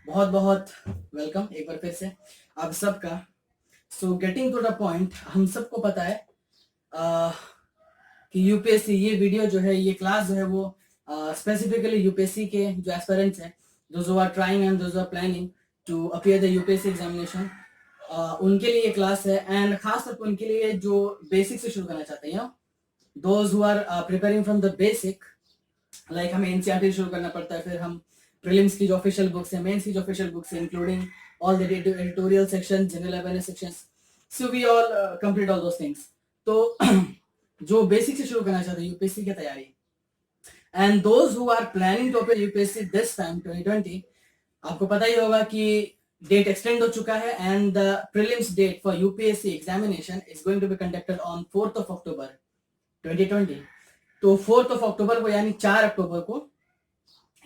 बहुत बहुत वेलकम एक बार फिर से आप सबका। So getting to the point, हम सबको पता है कि यूपीएससी ये वीडियो जो है, ये क्लास जो है वो स्पेसिफिकली यूपीएससी के जो एस्पिरेंट्स हैं, those who are trying and those who are planning to appear the UPSC examination, उनके लिए ये क्लास है। एंड खास तौर पर उनके लिए जो बेसिक से शुरू करना चाहते हैं, those who are preparing from the basic, like हमें एनसीईआरटी शुरू करना पड़ता है, फिर हम प्रीलिम्स की जो ऑफिशियल बुक्स है, मेंस की जो ऑफिशियल बुक्स है, including all the editorial section, general awareness sections, so we all complete all those things. तो जो बेसिक से शुरू करना चाहते हैं यूपीएससी की तैयारी, and those who are planning to appear UPSC this time 2020, आपको पता ही होगा कि डेट एक्सटेंड हो चुका है and the prelims date for UPSC examination is going to be conducted on 4th of October 2020। तो 4th of October को यानी 4 अक्टूबर को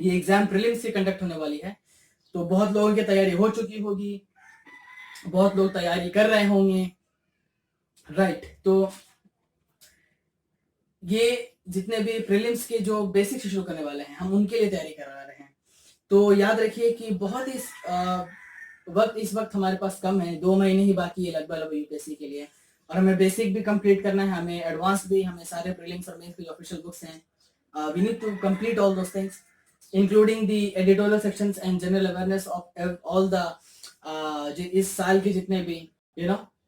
ये एग्जाम प्रीलिम्स से कंडक्ट होने वाली है। तो बहुत लोगों की तैयारी हो चुकी होगी, बहुत लोग तैयारी कर रहे होंगे, राइट। तो ये जितने भी प्रीलिम्स के जो बेसिक से शुरू करने वाले हैं, हम उनके लिए तैयारी करा रहे हैं। तो याद रखिए कि बहुत ही इस वक्त हमारे पास कम है, 2 महीने ही बाकी है लगभग यूपीएससी के लिए, और हमें बेसिक भी कंप्लीट करना है, हमें एडवांस भी, हमें सारे प्रीलिम्स और मेंस की ऑफिशियल बुक्स हैं, we need to complete all those things including the editorial sections and general awareness of all the इस साल के जितने भी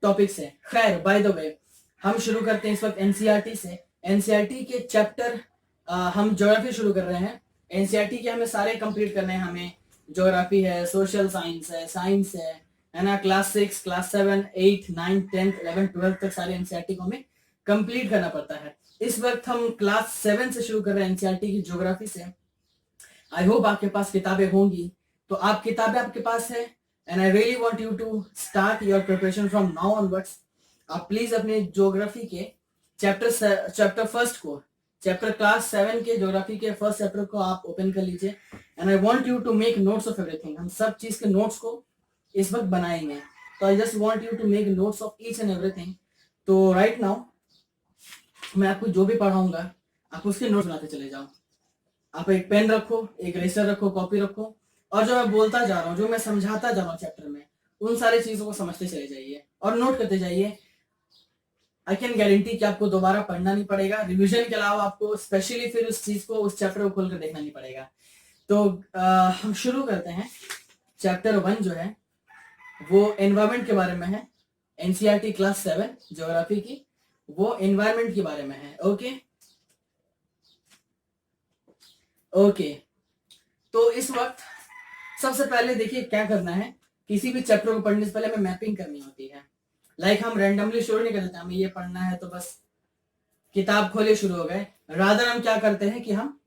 टॉपिक्स हैं। खैर, बाय द वे, हम शुरू करते हैं इस वक्त एनसीईआरटी से। एनसीईआरटी के चैप्टर हम ज्योग्राफी शुरू कर रहे हैं। एनसीईआरटी के हमें सारे कंप्लीट करने हैं, हमें ज्योग्राफी है, सोशल साइंस है, साइंस है ना, क्लास 6, क्लास 7, 8, 9, 10, 11, 12 तक सारे एनसीईआरटी को हमें कंप्लीट करना पड़ता है। इस वक्त हम क्लास 7 से शुरू कर रहे हैं एनसीईआरटी की ज्योग्राफी से। आई होप आपके पास किताबें होंगी, तो आप किताबें आपके पास है, and I really want you to start your preparation from now onwards. आप प्लीज अपने ज्योग्राफी के चैप्टर फर्स्ट को, चैप्टर क्लास 7 के ज्योग्राफी के फर्स्ट चैप्टर को आप ओपन कर लीजिए, and I want you to make notes of everything. हम सब चीज के नोट्स को इस वक्त बनाएंगे, तो I just want you to make notes of each and everything. तो राइट नाउ मैं आपको जो भी पढ़ाऊंगा, आप उसके नोट्स बनाते चले जाओ। आप एक पेन रखो, एक रेसर रखो, कॉपी रखो, और जो मैं बोलता जा रहा हूँ, जो मैं समझाता जा रहा हूँ चैप्टर में, उन सारी चीजों को समझते चले जाइए और नोट करते जाइए। आई कैन गारंटी कि आपको दोबारा पढ़ना नहीं पड़ेगा, रिवीजन के अलावा आपको स्पेशली फिर उस चीज को, उस चैप्टर को खोलकर देखना नहीं पड़ेगा। तो हम शुरू करते हैं। चैप्टर 1 जो है वो एनवायरमेंट के बारे में है। एनसीईआरटी क्लास 7 ज्योग्राफी की, वो एनवायरमेंट के बारे में है। ओके, तो इस वक्त सबसे पहले देखिए क्या करना है। किसी भी चैप्टर को पढ़ने से पहले हमें मैपिंग करनी होती है। लाइक हम रैंडमली शुरू नहीं कर देते, हमें ये पढ़ना है तो बस किताब खोले शुरू हो गए। रादर हम क्या करते हैं कि हम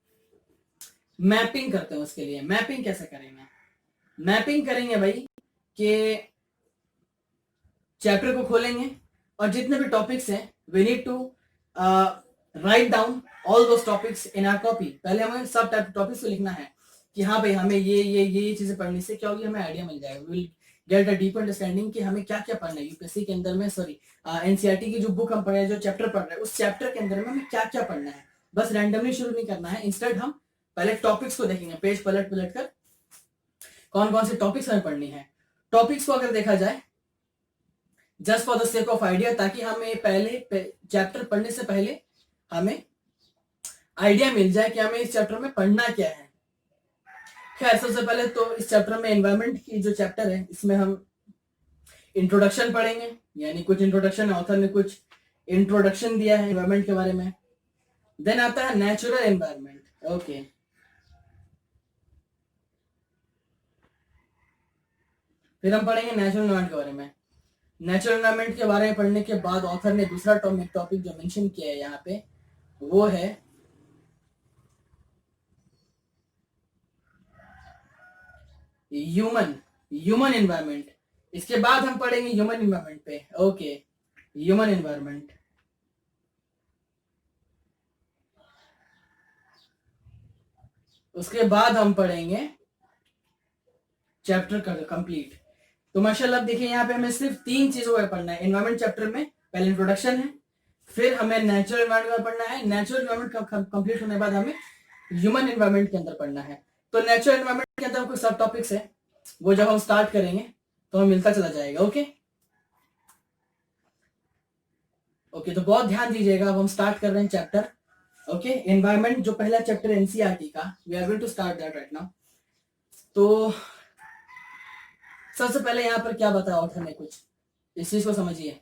मैपिंग करते हैं। उसके लिए मैपिंग कैसे करेंगे? मैपिंग करेंगे भाई कि चैप्टर को खोलेंगे और जितने भी टॉपिक्स हैं, we need to write down all those topics in our copy. पहले हमें सब टॉपिक्स को लिखना है कि हाँ भाई, हमें ये चीजें पढ़ने से क्या होगी, हमें आइडिया मिल जाएगा, will get a deep understanding कि हमें क्या क्या पढ़ना है यूपीएससी के अंदर में। सॉरी, एनसीईआरटी की जो बुक हम पढ़ रहे हैं, जो चैप्टर पढ़ रहे हैं, उस चैप्टर के अंदर में हमें क्या क्या पढ़ना है। बस रैंडमली शुरू नहीं करना है, इंस्टेड हम पहले टॉपिक्स को देखेंगे, पेज पलट पलट कर कौन कौन से टॉपिक्स हमें पढ़नी है। टॉपिक्स को अगर देखा जाए just for the sake of idea, ताकि हमें पहले चैप्टर पढ़ने से पहले हमें आइडिया मिल जाए कि हमें इस चैप्टर में पढ़ना क्या है। खैर, सबसे पहले तो इस चैप्टर में एनवायरमेंट की जो चैप्टर है, इसमें हम इंट्रोडक्शन पढ़ेंगे, यानी कुछ इंट्रोडक्शन, ऑथर ने कुछ इंट्रोडक्शन दिया है एनवायरमेंट के बारे में। देन आता है नेचुरल एनवायरमेंट। ओके, फिर हम पढ़ेंगे नेचुरल एनवायरमेंट के बारे में। नेचुरल एनवायरमेंट के बारे में पढ़ने के बाद ऑथर ने दूसरा टॉपिक जो मेंशन किया है यहाँ पे, वो है ह्यूमन एनवायरमेंट। इसके बाद हम पढ़ेंगे ह्यूमन एनवायरमेंट पे। Okay, human environment. उसके बाद हम पढ़ेंगे चैप्टर कंप्लीट। तो माशाल्लाह देखिए, यहाँ पे हमें सिर्फ 3 चीजों को पढ़ना है एनवायरमेंट चैप्टर में। पहले इंट्रोडक्शन है, फिर हमें नेचुरल एनवायरनमेंट पढ़ना है, नेचुरल एनवायरनमेंट कंप्लीट होने के बाद हमें ह्यूमन एनवायरनमेंट के अंदर पढ़ना है। तो नेचुरल एनवायरनमेंट के अंदर कुछ सब टॉपिक्स है, वो जब हम स्टार्ट करेंगे तो हमें मिलता चला जाएगा। ओके ओके, तो बहुत ध्यान दीजिएगा। अब हम स्टार्ट कर रहे हैं चैप्टर ओके एनवायरनमेंट, जो पहला चैप्टर एनसीईआरटी का, we are going to start that right now. तो सबसे पहले यहाँ पर क्या बताया ऑथर ने, कुछ इस चीज को समझिए।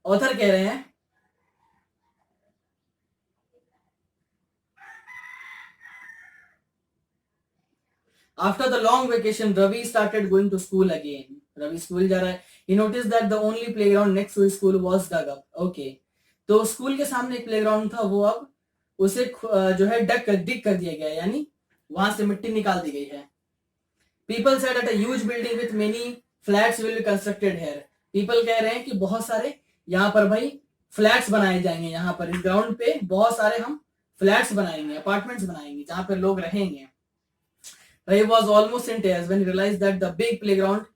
ऑथर कह रहे हैं after the long vacation Ravi started going to school again. Ravi school जा रहा है। He notice that the only playground next to school was dug up. Okay, तो स्कूल के सामने एक प्लेग्राउंड था, वो अब उसे जो है डिग कर दिया गया, यानी वहां से मिट्टी निकाल दी गई है। People said that a huge building with many flats will be constructed here. People कह रहे हैं कि बहुत सारे यहाँ पर भाई फ्लैट्स बनाए जाएंगे, यहाँ पर इस ग्राउंड पे बहुत सारे हम फ्लैट्स बनाएंगे, अपार्टमेंट्स बनाएंगे जहां पर लोग रहेंगे। He was almost in tears when he realized that the big playground,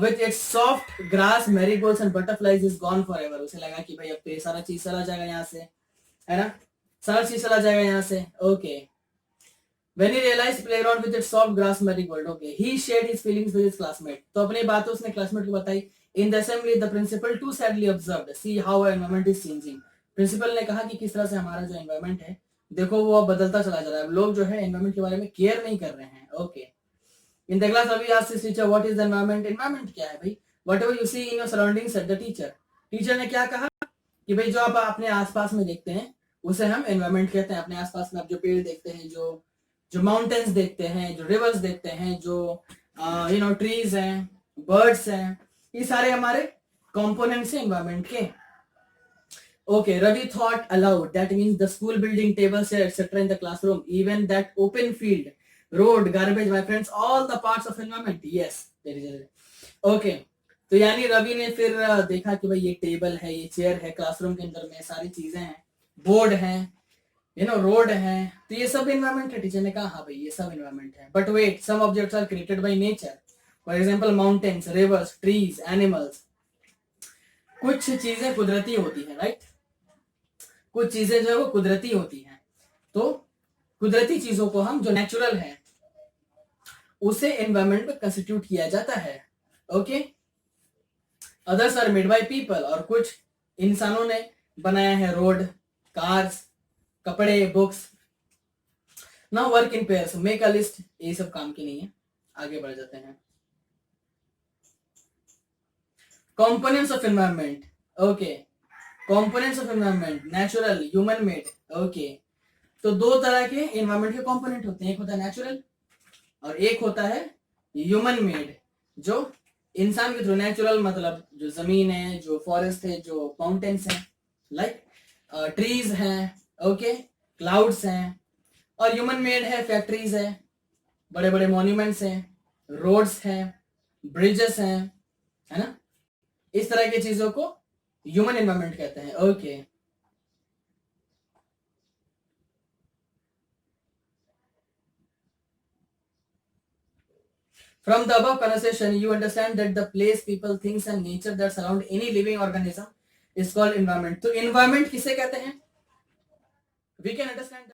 with its soft grass, marigolds and butterflies is gone forever. उसे लगा कि भाई अब तो ये सारा चीज चला जाएगा यहाँ से, है ना, सारा चीज चला जाएगा यहाँ से। Okay. When he realized playground with its soft grass, marigold, okay, he shared his feelings with his classmate. तो अपनी बातें उसने क्लासमेट को बताई। In the assembly, the principal too sadly observed, see how our environment is changing. Principal ने कहा कि किस तरह से हमारा जो एनवायरमेंट है, देखो वो अब बदलता चला जा रहा है। लोग जो है एनवायरमेंट के बारे में केयर नहीं कर रहे हैं। Okay, in the class Abhi asked his teacher what is the environment. Environment क्या है भाई? Whatever you see in your surroundings, said the teacher. Teacher ने क्या कहा कि भाई जो आप अपने आसपास में देखते हैं उसे हम एनवायरमेंट कहते हैं। अपने आसपास में आप जो पेड़ देखते हैं, जो माउंटेन्स देखते हैं, जो रिवर्स देखते हैं, जो ट्रीज हैं, बर्ड्स हैं, ये सारे हमारे कंपोनेंट्स हैं एनवायरमेंट के। Okay, Ravi thought aloud. That means the school building, tables, etc. in the classroom, even that open field, road, garbage, my friends, all the parts of environment. Yes, there is. Okay, तो यानी रवि ने फिर देखा कि भाई ये table है, ये चेयर है, क्लासरूम के अंदर में सारी चीजें हैं, बोर्ड है, रोड है, तो ये सब एनवायरमेंट है। टीचर ने कहा हाँ भाई ये सब एनवायरमेंट है। But wait, some objects are created by nature, for example mountains, rivers, trees, animals. कुछ चीजें कुदरती होती है, राइट? कुछ चीजें जो है वो कुदरती होती हैं। तो कुदरती चीजों को हम, जो नेचुरल है, उसे एनवायरमेंट में कंस्टिट्यूट किया जाता है। Okay, others are made by people, और कुछ इंसानों ने बनाया है, रोड, कार्स, कपड़े, books. Now work in pairs, make a list. ये सब काम की नहीं है, आगे बढ़ जाते हैं। Components of environment. Okay, components of environment, natural, human made. Okay, तो दो तरह के एनवायरमेंट के कंपोनेंट होते हैं, एक होता है नेचुरल और एक होता है ह्यूमन मेड, जो इंसान के थ्रू। नेचुरल मतलब जो जमीन है, जो फॉरेस्ट है, जो माउंटेन्स हैं, लाइक ट्रीज हैं, ओके, क्लाउड्स हैं। और ह्यूमन मेड है, फैक्ट्रीज है, बड़े बड़े मॉन्यूमेंट्स हैं, रोड्स हैं, ब्रिजेस हैं, है ना, इस तरह की चीजों को ह्यूमन एनवायरमेंट कहते हैं। Okay, from the above conversation you understand that the place, people, things and nature that surround any living organism is called environment. तो environment किसे कहते हैं? We can understand